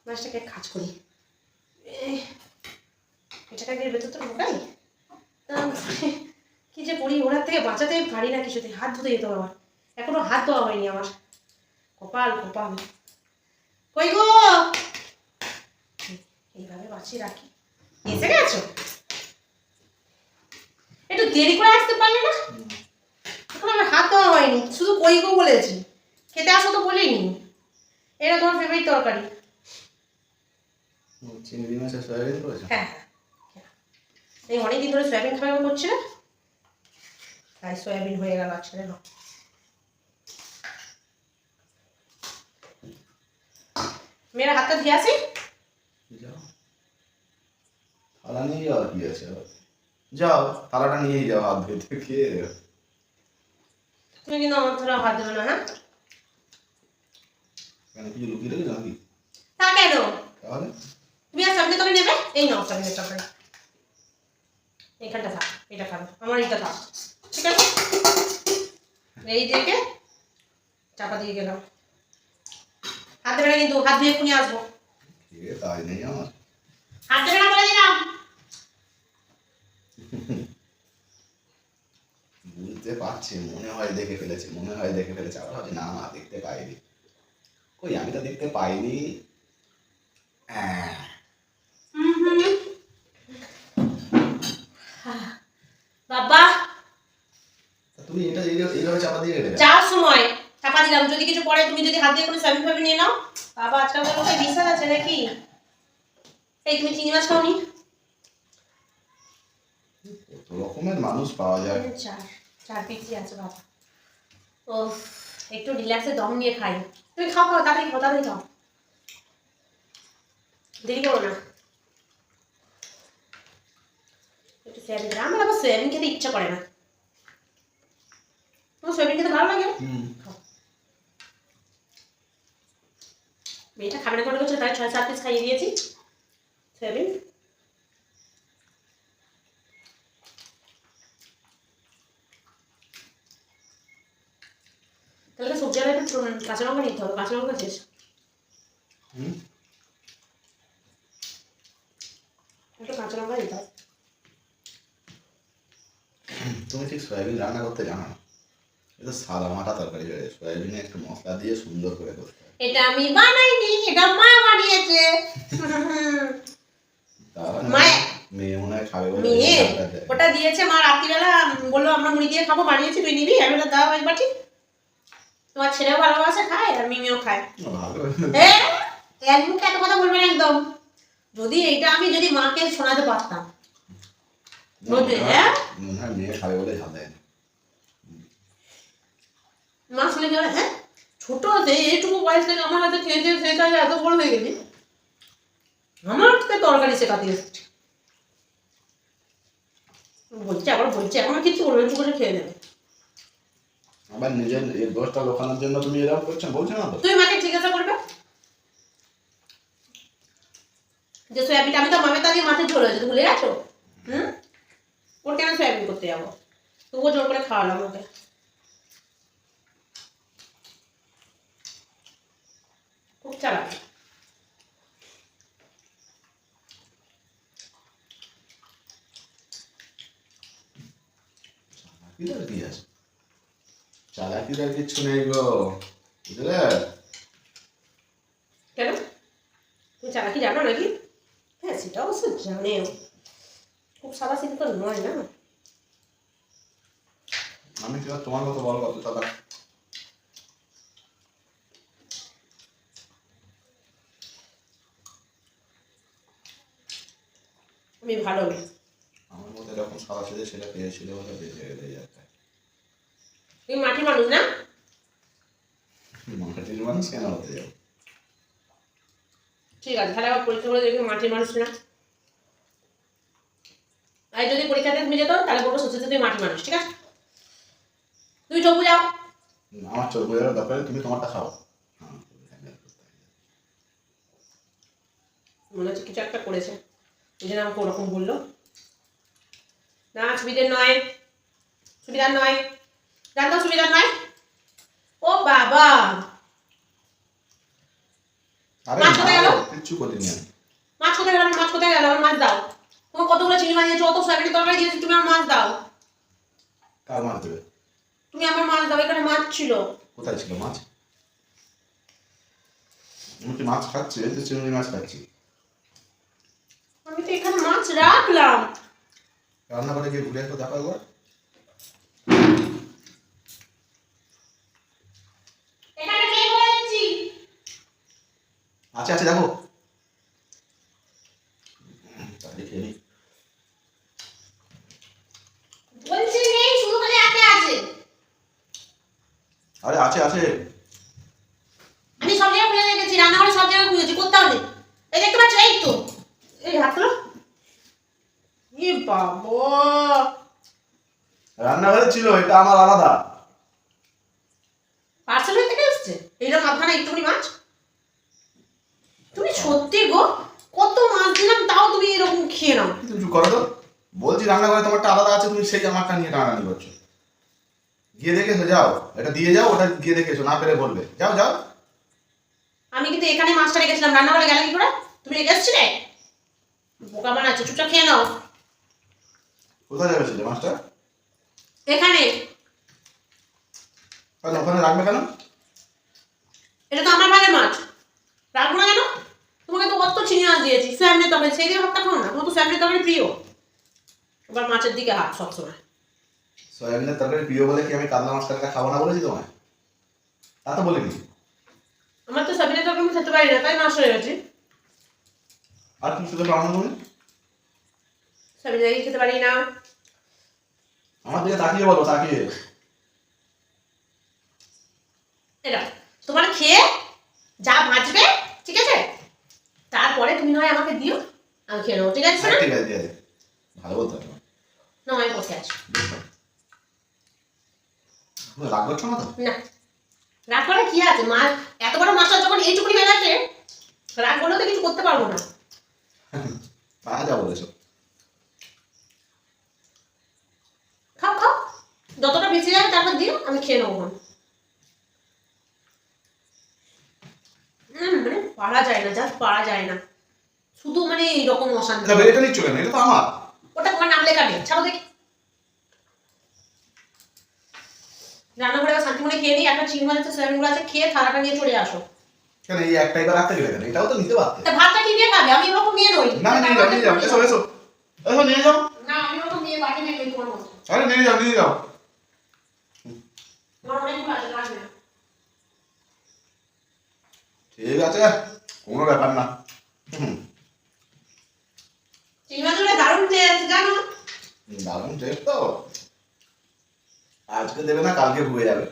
মাছটাকে কাজ করি, এটাকে ভেতর তো ঢোকাই, কি যে করি, ওনার থেকে বাঁচাতে পারি না কিছুতে। হাত ধুতে যেতে হবে আমার, এখনো হাত ধোয়া হয়নি আমার। কপাল কপাল, কই গো, এইভাবে বাঁচিয়ে রাখি। এসে গেছো, একটু দেরি করে আসতে পারলে না? এখন আমার হাত ধোয়া হয়নি, শুধু কই গো বলেছি, খেতে আসো তো বলিনি। এটা তোমার ফেভারিট তরকারি। চিংড়ি মাছের সয়াবিন করেছো? হ্যাঁ, এই অনেকদিন ধরে সয়াবিন খাওয়া করছে না, তাই সয়াবিন হয়ে গেল আজকে। মেয়েরা হাতটা ধুয়ে আসি। যাও, থালা নিয়ে যাও, আর কি আছে? যাও, থালাটা নিয়ে যাও, হাত ধুতে খেয়ে দেবে। তুমি কিন্তু আমার ধরে হাত দেবে না, হ্যাঁ? কেন, কিছু লুকিয়ে রেখেছো নাকি? তা কেন? তাহলে তুমি আর সামনে তবে নেবে, এই নাও সামনে তরকারি, এইখানটা থাক, এটা খাবে, আমার এইটা থাক, ঠিক আছে? এই দিকে চাপা দিয়ে গেলাম, হাত দেবে না কিন্তু, হাত ধুয়ে এক্ষুনি আসবো। খেয়ে তাই নেই আমার। হাত দেবে না বলে দিলাম। বুঝতে পারছি, মনে হয় দেখে ফেলেছে, মনে হয় দেখে ফেলেছে, আবার ভাবছি না না দেখতে পাইনি। কই, আমি তো দেখতে পাইনি। বাবা, তুমি এটা এইভাবে চাপা দিয়ে গেলে? যাওয়ার সময় চাপা দিলাম, যদি কিছু পরে তুমি যদি হাত দিয়ে কোনো সাবিন ফাবিন নিয়ে নাও। বাবা, আজকালকার লোকে বিশ্বাস আছে নাকি? এই তুমি চিংড়ি মাছ খাওনি? কত রকমের মানুষ পাওয়া যায়। চার পিসি আছে বাবা। ও, একটু রিল্যাক্সে দম নিয়ে খাই। তুমি খাও খাও, তাড়াতাড়ি খাও, তাড়াতাড়ি খাও, দেরি করো না। একটু সয়াবিন, আমার আবার সয়াবিন খেতে ইচ্ছা করে না। তোমার সয়াবিন খেতে ভালো লাগে? মেয়েটা খাবে না করে করছে, তাই 6-7 পিস খাইয়ে দিয়েছি সয়াবিন। তাহলে সবজি আর একটু কাঁচা লঙ্কা নিতে হবে, কাঁচা লঙ্কা শেষ। একটু কাঁচা লঙ্কা দিতে হবে। তুমি ঠিক সয়াবিন রান্না করতে জানো না, এটা সাদা মাটা তরকারি হয়ে যায়, সয়াবিনে একটু মশলা দিয়ে সুন্দর করে করতে হয়। এটা আমি বানাইনি, এটা মা বানিয়েছে। মেয়ে মনে হয় খাবে বলে মেয়ে ওটা দিয়েছে মা, রাত্রিবেলা বললো আমরা মুড়ি দিয়ে খাবো, বানিয়েছি তুই নিবি, আমি বললাম দাও একবার। ঠিক, তোমার ছেলেও ভালোবাসে, খায়, আর মিমিও খায়। ভালো। হ্যাঁ, এক মুখে এত কথা বলবেন একদম। যদি এইটা আমি যদি মাকে শোনাতে পারতাম, হ্যাঁ মনে হয় মেয়ে খাবে বলে ঝাল দেয় না। মা শুনে কি, হ্যাঁ ছোট আছে এইটুকু বয়স থেকে আমার হাতে খেয়ে খেয়ে খেয়ে এত বড় হয়ে গেলি, আমার হাতে তরকারি শেখাতে এসেছে। বলছে আবার বলছে, এখন কিছু বলবে, একটু করে খেয়ে নেবে। আবার নিজের এই দোষটা লোকানোর জন্য তুমি এরকম করছো, বলছো না তো? তুই মাকে জিজ্ঞাসা করবে যে সয়াবিনটা, আমি তো মামের তাকে মাছের ঝোল হয়েছে, ভুলে গেছো? ওর কেন সয়াবিন করতে যাবো? তবুও জোর করে খাওয়ালাম ওকে। খুব চালাক। কি আছে, চালাকিদার কিচ্ছু নেই গো, বুঝলে? কেন, তুমি চালাকি জানো নাকি? হ্যাঁ, সেটা অবশ্য জানেও, খুব সাদা সিধে তো নয় না। আমি কি তোমার মতো বড় কত চালাক? আমি ভালো, আমার মতো এরকম সাদা সিধে ছেলে পেয়েছিল বলে বেঁচে গেলে যাচ্ছে। তুমি মাটির মানুষ না? মাটির মানুষ কেন হতে যাও? ঠিক আছে, তাহলে আবার পরীক্ষা করে দেখবি মাটির মানুষ না। আর যদি পরীক্ষাতে তুমি যেত, তাহলে বলবো সত্যি তুমি মাটির মানুষ, ঠিক আছে? তুমি চোখ বুঝাও। আমার চোখ বোঝার দরকার, তুমি তোমারটা খাও। মনে হচ্ছে কিছু একটা করেছে, এই জন্য আমাকে ওরকম বললো। না, সুবিধার নয়, সুবিধার নয়, জানতো সুবিধার নয়। ও বাবা, আরে মাছ কোথায় গেল? কিচ্ছু করিনি আমি। মাছ কোথায় গেল? মাছ কোথায় গেল? আমার মাছ দাও। তোমার কতগুলো চিংড়ি মাছ দিয়েছো, অত সয়াবিনের তরকারি দিয়েছো, তুমি আমার মাছ দাও। কার মাছ দেবে? তুমি আমার মাছ দাও, এখানে মাছ ছিল। কোথায় ছিল মাছ? আমি কি মাছ খাচ্ছি? এই তো চিংড়ি মাছ খাচ্ছি। আমি তো এখানে মাছ রাখলাম। রান্না করে গিয়ে ঘুরে একটু দেখো একবার। এখানে বের করে দিচ্ছি। আছে আছে দেখো। তাহলে খেয়ে নি। বলছি নেই, শুধু খালি আছে আছে। আরে আছে আছে। আমি সব জায়গায় খুলে রেখেছি, রান্নাঘরে সব জায়গায় খুলেছি, কোথাও নেই। এই দেখতে পাচ্ছ, এই তো। এই হাত তোলো। ই বাবা, রান্নাঘরে ছিল, এটা আমার আলাদা। পার্সেল থেকে এসছে এইরকম মাথায় একটুখানি মাছ। তুমি সত্যি গো, কত মাছ দিলাম তাও তুমি এরকম খেয়ে নাও। তুমি চুপ করো তো। বলছি রান্নাঘরে তোমারটা আলাদা আছে, তুমি সেই আমারটা নিয়ে টানাটানি করছো। গিয়ে দেখে এসো, যাও। এটা দিয়ে যাও, ওটা গিয়ে দেখে এসো, না পেরে বলবে। যাও যাও। আমি কিন্তু এখানে মাছটা রেখেছিলাম, রান্নাঘরে গেলে কি করে? তুমি রেখে এসছিলে? বোকা বানাচ্ছো, চুপচাপ খেয়ে নাও। কোথায় যাবে সেটা মাছটা? এখানে। কেন ওখানে রাখবে কেন? এটা তো আমার ভাগের মাছ, রাখবো না কেন? তোমাকে তো কত চিনি মাছ দিয়েছি, সয়াবিনের তরকারি, সেই দিয়ে ভাতটা খাও না। তোমার তো সয়াবিনের তরকারি প্রিয়, এবার মাছের দিকে হাত সবসময়। সয়াবিনের তরকারি প্রিয় বলে কি আমি কাতলা মাছ তরকারি খাবো না বলেছি তোমায়? তা তো বলিনি। আমার তো সয়াবিনের তরকারি আমি খেতে পারি না, তাই মাছ হয়ে গেছি। আর কি শুধু পারো না তুমি? সয়াবিনের খেতে পারি না। আমার দিকে তাকিয়ে বলো, তাকিয়ে। এটা তোমার খেয়ে যা ভাজবে, ঠিক আছে? তারপরে তুমি নয় আমাকে দিও, আমি খেয়ে নেবো, ঠিক আছে? হ্যাঁ, ঠিক আছে দিয়ে দে। ভালো বলতে হবে। না, আমি বসে আছি। রাগ করছো না তো? না, রাগ করা কি আছে? মাছ এত বড় মাছটা যখন এইটুকুনি হয়ে গেছে, রাগ করলেও তো কিছু করতে পারবো না। তা যা বলেছো। খাও খাও, যতটা বেঁচে যাবে তারপর দিও, আমি খেয়ে নেবো। মানে পারা যায় না, জাস্ট পারা যায় না, শুধু মানে এইরকম অশান্তি। এটা এটা নিচ্ছ কেন? এটা তো আমার। ওটা তোমার নাম লেখা নেই, ছাড়ো দেখি। রান্না করে শান্তি মনে খেয়ে নিই, একটা চিংড়ি মাছ আছে, সয়াবিন গুলো আছে, খেয়ে থালাটা নিয়ে চলে আসো। কেন এই একটাই বার রাখতে গেলে কেন? এটাও তো নিতে পারতে। তা ভাতটা কি দিয়ে খাবে? আমি ওরকম নিয়ে নই। না নিয়ে যাও, নিয়ে যাও। এসো এসো এসো, নিয়ে যাও। না, আমি ওরকম নিয়ে বাটি নিয়ে নই তোমার মতো। আরে নিয়ে যাও, নিয়ে যাও। তোমার অনেকগুলো আছে, লাগবে না। ঠিক আছে, কোনো ব্যাপার না। চিংড়ি মাছগুলো দারুণ টেস্ট, জানো? দারুণ টেস্ট তো। আজকে দেবে না, কালকে ভুলে যাবে।